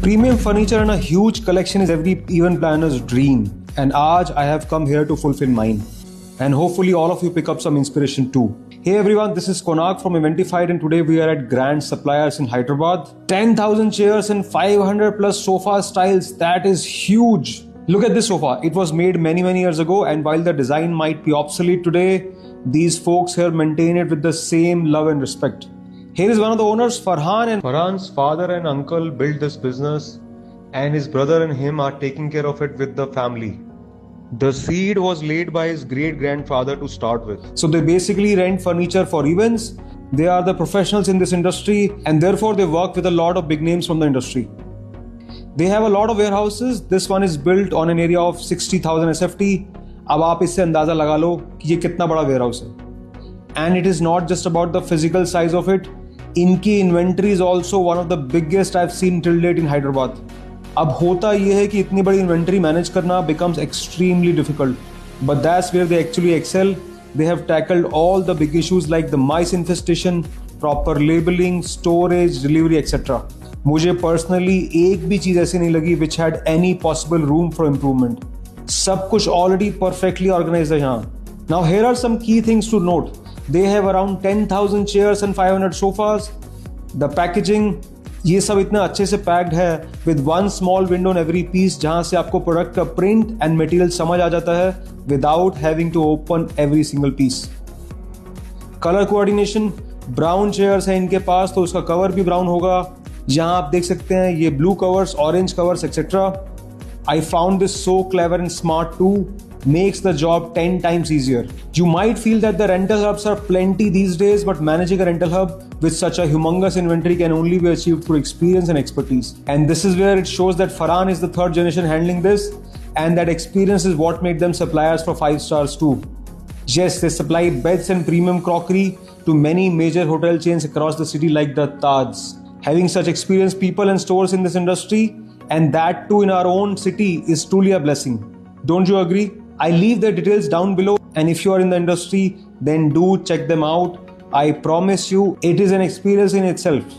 Premium furniture and a huge collection is every event planner's dream. And aaj I have come here to fulfill mine. And hopefully all of you pick up some inspiration too. Hey everyone, this is Konak from Eventified and today we are at Grand Suppliers in Hyderabad. 10,000 chairs and 500 plus sofa styles, that is huge. Look at this sofa, it was made many years ago and while the design might be obsolete today, these folks here maintain it with the same love and respect. Here is one of the owners, Farhan, and Farhan's father and uncle built this business and his brother and him are taking care of it with the family. The seed was laid by his great-grandfather to start with. So they basically rent furniture for events. They are the professionals in this industry and therefore they work with a lot of big names from the industry. They have a lot of warehouses. This one is built on an area of 60,000 SFT. अब आप इससे अंदाजा लगा लो कि ये कितना बड़ा warehouse है. And it is not just about the physical size of it. इनकी inventory is also one of the biggest I've seen till date in Hyderabad. अब होता ये है कि इतनी बड़ी inventory manage करना becomes extremely difficult. But that's where they actually excel. They have tackled all the big issues like the mice infestation, proper labeling, storage, delivery, etc. मुझे personally एक भी चीज ऐसी नहीं लगी which had any possible room for improvement. सब कुछ already perfectly organized है यहाँ. Now here are some key things to note. They have around 10,000 chairs and 500 sofas. The packaging, ये सब इतना अच्छे से पैक्ड है with one small window on every piece जहाँ से आपको प्रोडक्ट का प्रिंट एंड मटेरियल समझ आ जाता है without having to open every single piece. Colour coordination, brown chairs है इनके पास तो उसका कवर भी ब्राउन होगा. यहाँ आप देख सकते हैं ये blue covers, orange covers etcetera. I found this so clever and smart too. Makes the job 10 times easier. You might feel that the rental hubs are plenty these days, but managing a rental hub with such a humongous inventory can only be achieved through experience and expertise. And this is where it shows that Farhan is the third generation handling this, and that experience is what made them suppliers for 5 stars too. Yes, they supply beds and premium crockery to many major hotel chains across the city like the Taj. Having such experienced people and stores in this industry, and that too in our own city, is truly a blessing. Don't you agree? I leave the details down below, and if you are in the industry, then do check them out. I promise you, it is an experience in itself.